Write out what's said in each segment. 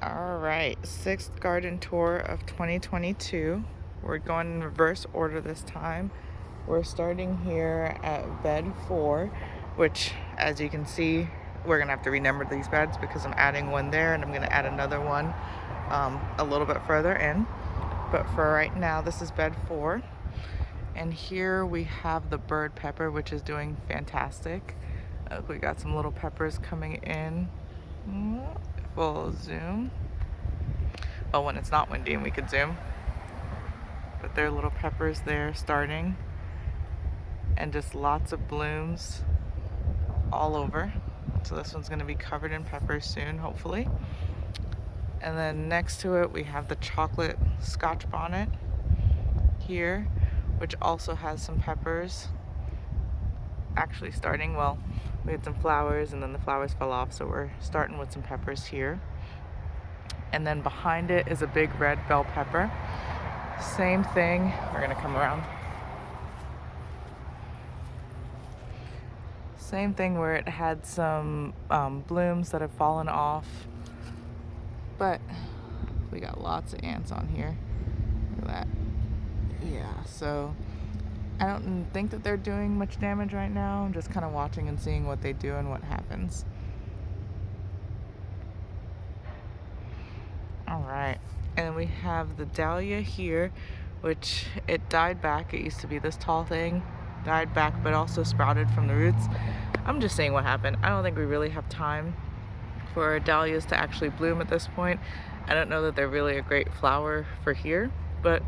All right, sixth garden tour of 2022. We're going in reverse order this time. We're starting here at bed 4, which, as you can see, we're gonna have to renumber these beds because I'm adding one there and I'm gonna add another one a little bit further in. But for right now, this is bed 4. And here we have the bird pepper, which is doing fantastic. We got some little peppers coming in. Full zoom. Well, when it's not windy and we could zoom. But there are little peppers there starting. And just lots of blooms all over. So this one's gonna be covered in peppers soon, hopefully. And then next to it, we have the chocolate Scotch bonnet here, which also has some peppers actually starting. Well, we had some flowers and then the flowers fell off, so we're starting with some peppers here. And then behind it is a big red bell pepper. Same thing. We're gonna come around. Same thing where it had some blooms that have fallen off, but we got lots of ants on here. Look at that. Yeah, so I don't think that they're doing much damage right now. I'm just kind of watching and seeing what they do and what happens. All right, and we have the dahlia here, which it died back. It used to be this tall thing, died back, but also sprouted from the roots. I'm just saying what happened. I don't think we really have time for our dahlias to actually bloom at this point. I don't know that they're really a great flower for here, but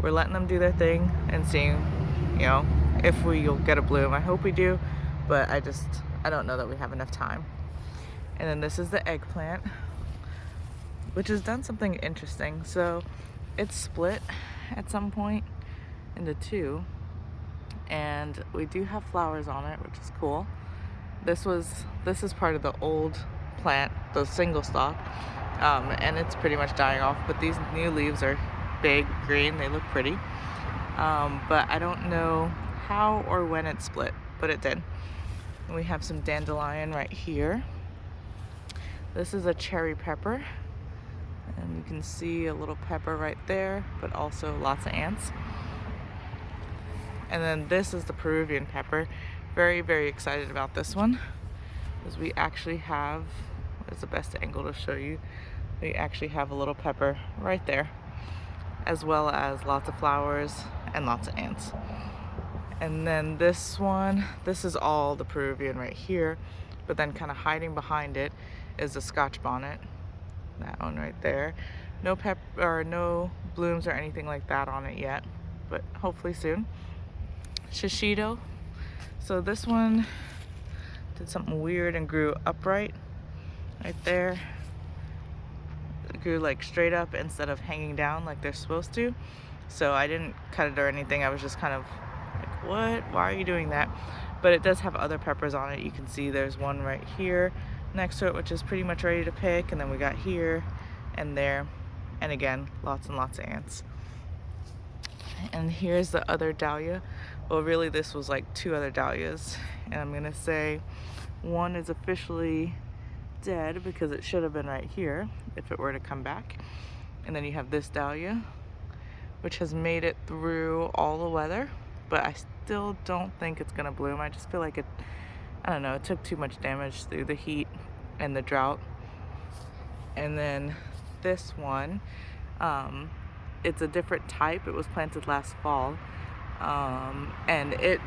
we're letting them do their thing and seeing, you know, if we'll get a bloom. I hope we do, but I don't know that we have enough time. And then this is the eggplant, which has done something interesting. So it's split at some point into two, and we do have flowers on it, which is cool. This is part of the old plant, the single stalk, and it's pretty much dying off, but these new leaves are big, green, they look pretty. But I don't know how or when it split, but it did. And we have some dandelion right here. This is a cherry pepper, and you can see a little pepper right there, but also lots of ants. And then this is the Peruvian pepper. Very, very excited about this one, because we actually have, what is the best angle to show you? We actually have a little pepper right there, as well as lots of flowers and lots of ants. And then this one, this is all the Peruvian right here, but then kind of hiding behind it is the Scotch bonnet, that one right there. No no blooms or anything like that on it yet, but hopefully soon. Shishito. So this one did something weird and grew upright right there. It grew like straight up instead of hanging down like they're supposed to. So I didn't cut it or anything. I was just kind of like, what? Why are you doing that? But it does have other peppers on it. You can see there's one right here next to it, which is pretty much ready to pick. And then we got here and there. And again, lots and lots of ants. And here's the other dahlia. Well, really this was like two other dahlias, and I'm gonna say one is officially dead because it should have been right here if it were to come back. And then you have this dahlia, which has made it through all the weather, but I still don't think it's gonna bloom. I just feel like I don't know, it took too much damage through the heat and the drought. And then this one, it's a different type. It was planted last fall, and it,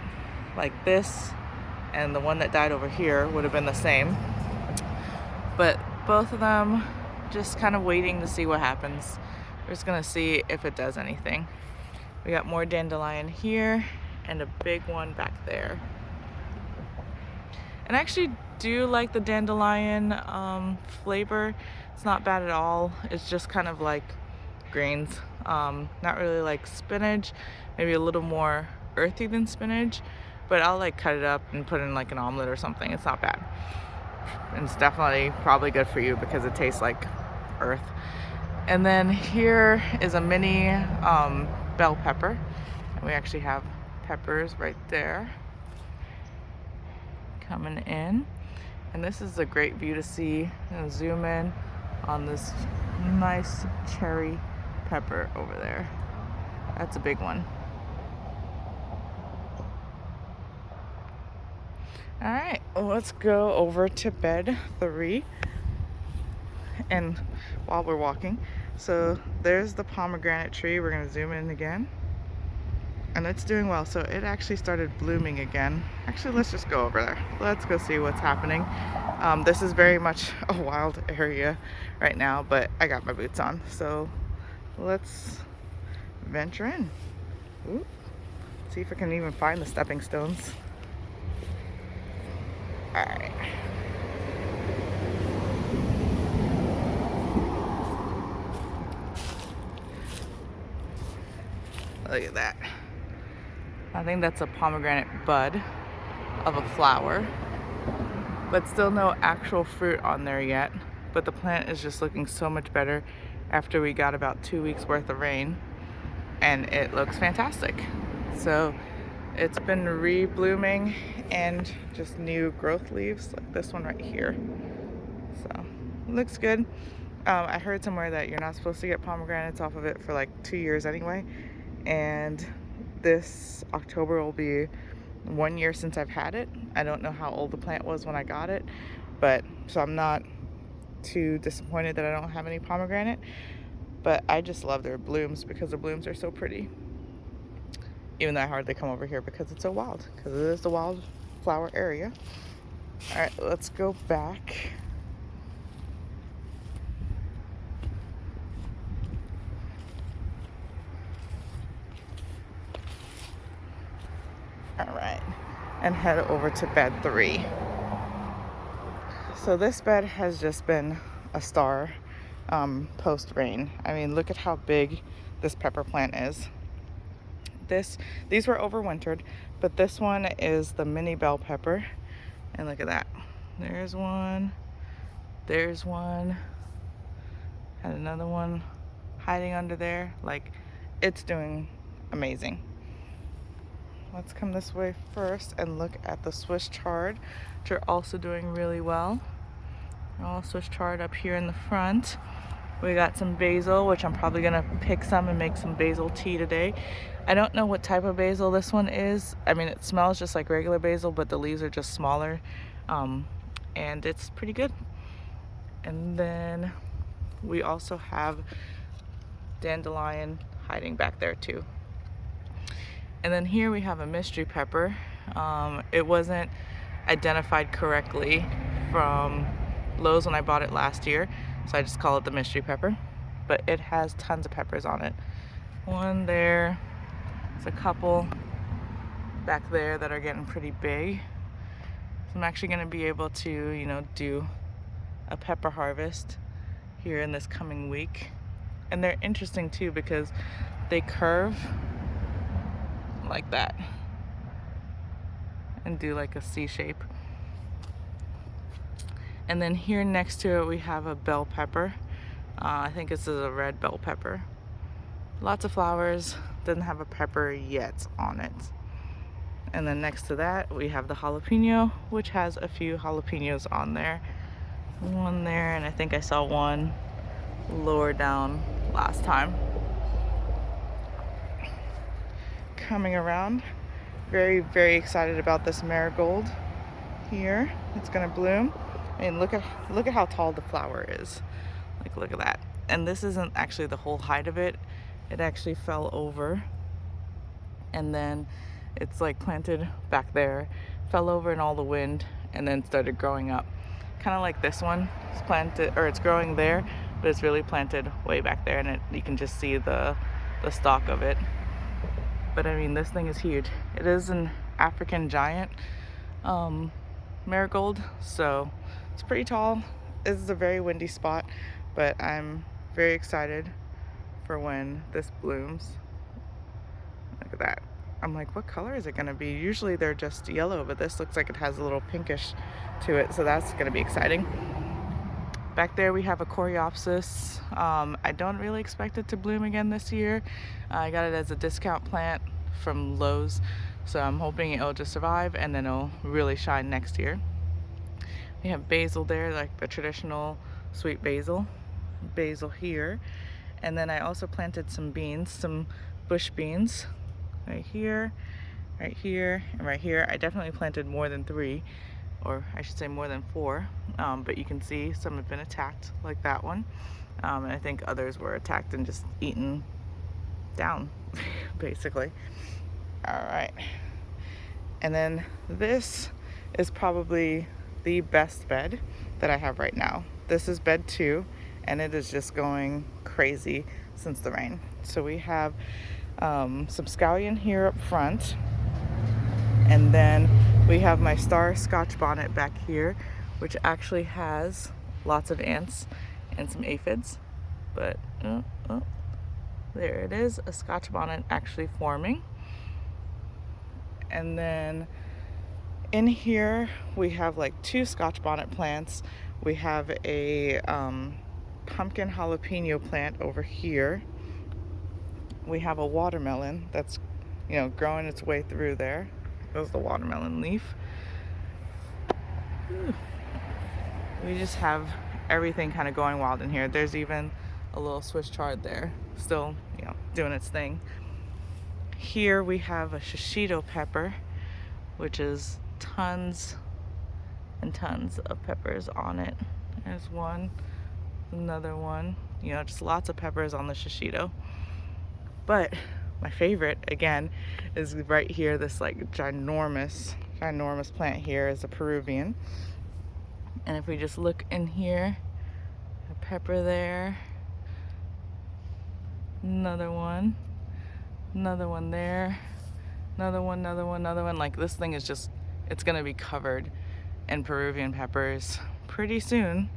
like this and the one that died over here, would have been the same, but both of them just kind of waiting to see what happens. We're just gonna see if it does anything. We got more dandelion here and a big one back there. And I actually do like the dandelion flavor. It's not bad at all. It's just kind of like greens, not really like spinach, maybe a little more earthy than spinach, but I'll like cut it up and put it in like an omelet or something. It's not bad, and it's definitely probably good for you because it tastes like earth. And then here is a mini bell pepper, and we actually have peppers right there coming in. And this is a great view to see. I'm gonna zoom in on this nice cherry pepper over there. That's a big one. All right, let's go over to bed 3. And while we're walking, so there's the pomegranate tree. We're gonna zoom in again, and it's doing well. So it actually started blooming again. Actually, let's just go over there. Let's go see what's happening. This is very much a wild area right now, but I got my boots on, so let's venture in. Ooh. See if I can even find the stepping stones. All right. Look at that. I think that's a pomegranate bud of a flower, but still no actual fruit on there yet. But the plant is just looking so much better after we got about 2 weeks worth of rain, and it looks fantastic. So it's been re-blooming and just new growth leaves like this one right here. So it looks good. I heard somewhere that you're not supposed to get pomegranates off of it for like 2 years anyway. And this October will be 1 year since I've had it. I don't know how old the plant was when I got it, but so I'm not too disappointed that I don't have any pomegranate. But I just love their blooms because the blooms are so pretty. Even though I hardly come over here because it's so wild, because it is the wildflower area. All right, let's go back. All right, and head over to bed 3. So this bed has just been a star post rain. I mean, look at how big this pepper plant is. These were overwintered, but this one is the mini bell pepper, and look at that. There's one, and another one hiding under there. Like, it's doing amazing. Let's come this way first and look at the Swiss chard, which are also doing really well. All Swiss chard up here in the front. We got some basil, which I'm probably gonna pick some and make some basil tea today. I don't know what type of basil this one is. I mean, it smells just like regular basil, but the leaves are just smaller, and it's pretty good. And then we also have dandelion hiding back there too. And then here we have a mystery pepper. It wasn't identified correctly from Lowe's when I bought it last year, so I just call it the mystery pepper. But it has tons of peppers on it. One there, there's a couple back there that are getting pretty big. So I'm actually gonna be able to, do a pepper harvest here in this coming week. And they're interesting too because they curve like that and do like a C shape. And then here next to it we have a bell pepper. I think this is a red bell pepper. Lots of flowers, doesn't have a pepper yet on it. And then next to that we have the jalapeno, which has a few jalapenos on there. One there, and I think I saw one lower down last time. Coming around, very, very excited about this marigold here. It's gonna bloom. I mean, look at how tall the flower is. Like, look at that. And this isn't actually the whole height of it. It actually fell over, and then it's like planted back there, fell over in all the wind, and then started growing up. Kind of like this one. It's planted, or it's growing there, but it's really planted way back there, and you can just see the stalk of it. But I mean, this thing is huge. It is an African giant marigold, so it's pretty tall. This is a very windy spot, but I'm very excited for when this blooms. Look at that. I'm like, what color is it gonna be? Usually they're just yellow, but this looks like it has a little pinkish to it, so that's gonna be exciting. Back there we have a coreopsis. I don't really expect it to bloom again this year. I got it as a discount plant from Lowe's, so I'm hoping it'll just survive and then it'll really shine next year. We have basil there, like the traditional sweet basil. basil here. And then I also planted some beans, some bush beans right here, and right here. I definitely planted more than 3, or I should say more than 4, but you can see some have been attacked, like that one. And I think others were attacked and just eaten down, basically. All right. And then this is probably the best bed that I have right now. This is bed 2, and it is just going crazy since the rain. So we have some scallion here up front, and then we have my star scotch bonnet back here, which actually has lots of ants and some aphids. But there it is, a scotch bonnet actually forming. And then in here we have like 2 scotch bonnet plants. We have a pumpkin jalapeno plant over here. We have a watermelon that's, you know, growing its way through there. There's the watermelon leaf. Ooh. We just have everything kind of going wild in here. There's even a little Swiss chard there, still, you know, doing its thing. Here we have a shishito pepper, which is tons and tons of peppers on it. There's one, another one, you know, just lots of peppers on the shishito. But my favorite, again, is right here. This like ginormous plant here is a Peruvian. And if we just look in here, a pepper there, another one there, another one. Like, this thing is just, it's gonna be covered in Peruvian peppers pretty soon,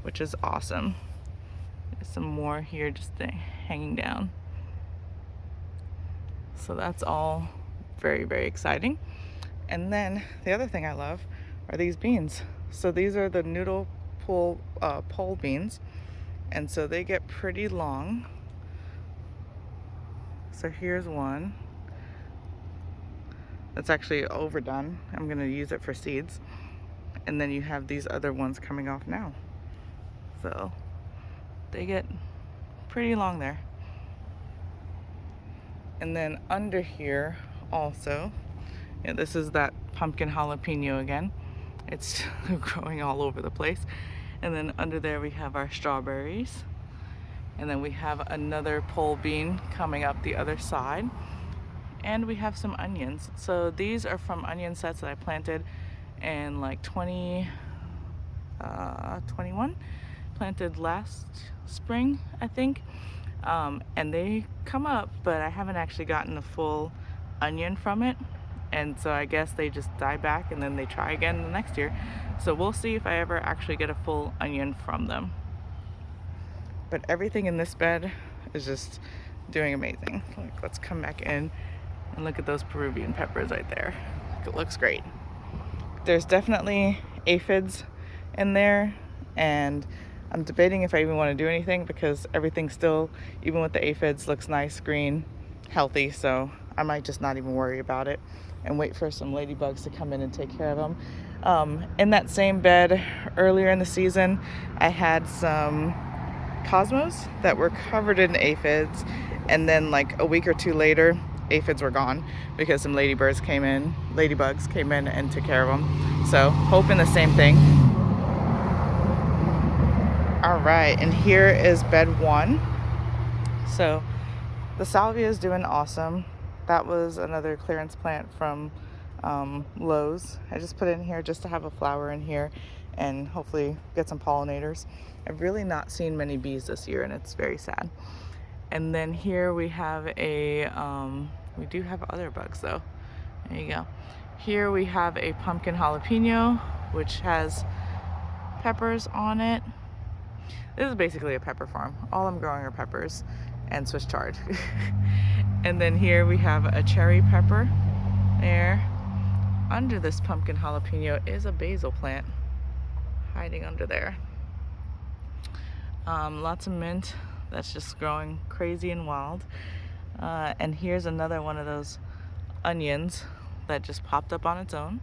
which is awesome. There's some more here just hanging down. So that's all very, very exciting. And then the other thing I love are these beans. So these are the noodle pole beans, and so they get pretty long. So here's one that's actually overdone. I'm gonna use it for seeds. And then you have these other ones coming off now. So they get pretty long there. And then under here also, yeah, this is that pumpkin jalapeno again. It's growing all over the place. And then under there we have our strawberries. And then we have another pole bean coming up the other side. And we have some onions. So these are from onion sets that I planted in like 2021. Planted last spring, I think. And they come up, but I haven't actually gotten a full onion from it. And so I guess they just die back and then they try again the next year. So we'll see if I ever actually get a full onion from them. But everything in this bed is just doing amazing. Like, let's come back in and look at those Peruvian peppers right there. It looks great. There's definitely aphids in there, and I'm debating if I even want to do anything because everything still, even with the aphids, looks nice, green, healthy. So I might just not even worry about it and wait for some ladybugs to come in and take care of them. In that same bed earlier in the season, I had some cosmos that were covered in aphids, and then like a week or 2 later, aphids were gone because some ladybugs came in and took care of them. So hoping the same thing. All right, and here is bed 1. So the salvia is doing awesome. That was another clearance plant from Lowe's. I just put it in here just to have a flower in here and hopefully get some pollinators. I've really not seen many bees this year, and it's very sad. And then here we have a, we do have other bugs though. There you go. Here we have a pumpkin jalapeno, which has peppers on it. This is basically a pepper farm. All I'm growing are peppers and Swiss chard. And then here we have a cherry pepper there. Under this pumpkin jalapeno is a basil plant hiding under there. Lots of mint that's just growing crazy and wild. And here's another one of those onions that just popped up on its own.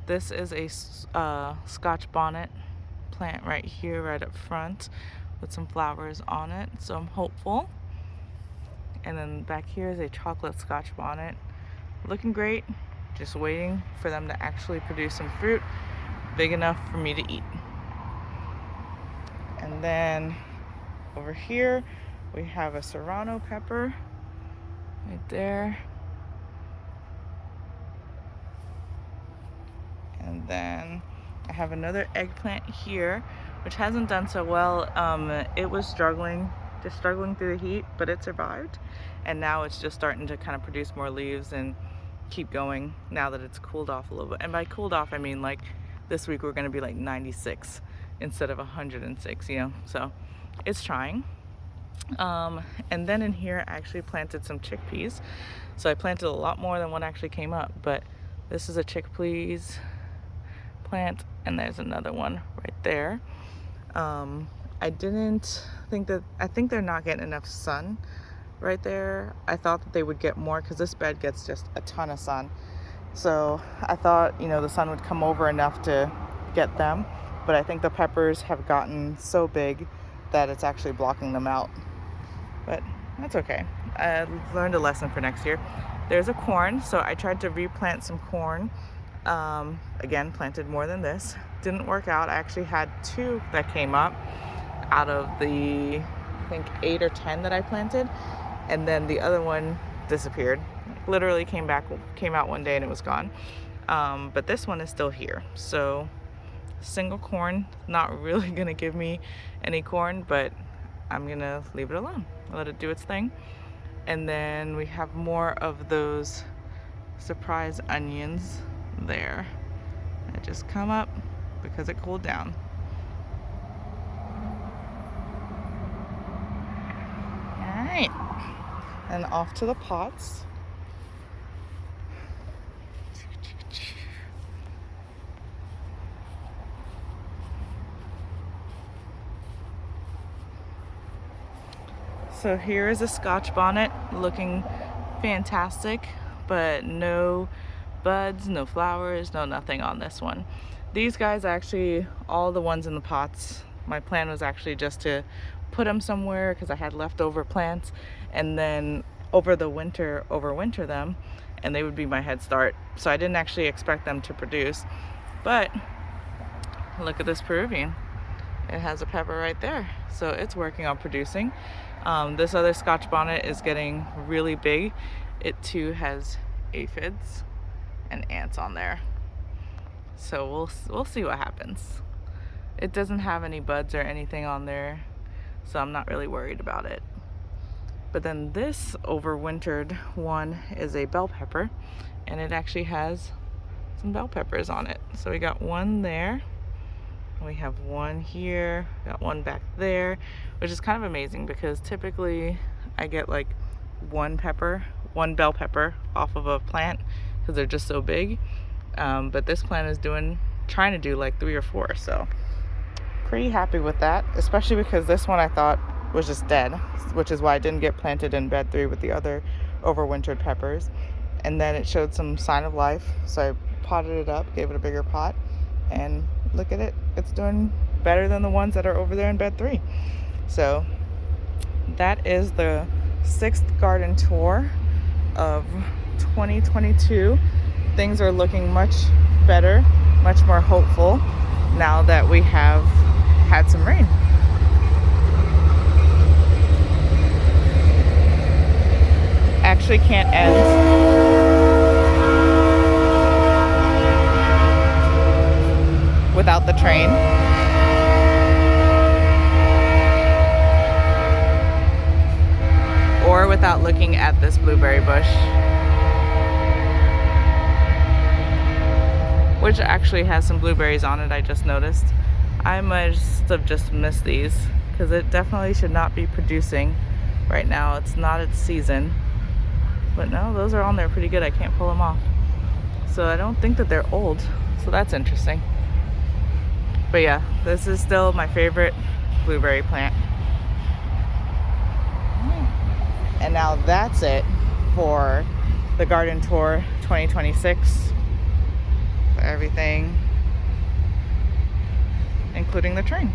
This is a Scotch bonnet plant right here, right up front, with some flowers on it, so I'm hopeful. And then back here is a chocolate Scotch bonnet, looking great, just waiting for them to actually produce some fruit big enough for me to eat. And then over here we have a serrano pepper right there. And then I have another eggplant here, which hasn't done so well. It was struggling through the heat, but it survived. And now it's just starting to kind of produce more leaves and keep going now that it's cooled off a little bit. And by cooled off, I mean like this week we're gonna be like 96 instead of 106, you know, so it's trying. And then in here I actually planted some chickpeas. So I planted a lot more than what actually came up, but this is a chickpeas plant, and there's another one right there. I think they're not getting enough sun right there. I thought that they would get more because this bed gets just a ton of sun. So I thought, you know, the sun would come over enough to get them, but I think the peppers have gotten so big that it's actually blocking them out. But that's okay. I learned a lesson for next year. There's a corn, so I tried to replant some corn. Again, planted more than this. Didn't work out. I actually had 2 that came up out of the, I think 8 or 10 that I planted, and then the other one disappeared. Literally came out one day and it was gone. But this one is still here. So single corn, not really gonna give me any corn, but I'm gonna leave it alone. Let it do its thing. And then we have more of those surprise onions there that just come up because it cooled down. All right, and off to the pots. So here is a Scotch bonnet looking fantastic, but no buds, no flowers, no nothing on this one. These guys, actually, all the ones in the pots, my plan was actually just to put them somewhere because I had leftover plants, and then overwinter them, and they would be my head start. So I didn't actually expect them to produce. But look at this Peruvian. It has a pepper right there, so it's working on producing. This other Scotch bonnet is getting really big. It too has aphids and ants on there, so we'll see what happens. It doesn't have any buds or anything on there, so I'm not really worried about it. But then this overwintered one is a bell pepper, and it actually has some bell peppers on it. So we got one there, we have one here, got one back there, which is kind of amazing because typically I get like one bell pepper off of a plant because they're just so big. But this plant is trying to do like 3 or 4, so pretty happy with that, especially because this one I thought was just dead, which is why I didn't get planted in bed 3 with the other overwintered peppers. And then it showed some sign of life, so I potted it up, gave it a bigger pot, and look at it, it's doing better than the ones that are over there in bed 3. So that is the 6th garden tour of 2022. Things are looking much better, much more hopeful now that we have had some rain. Actually can't end without the train. Or without looking at this blueberry bush, which actually has some blueberries on it, I just noticed. I must have just missed these because it definitely should not be producing right now. It's not its season. But no, those are on there pretty good. I can't pull them off. So I don't think that they're old. So that's interesting. But yeah, this is still my favorite blueberry plant. And now that's it for the garden tour 2026. Everything, including the train.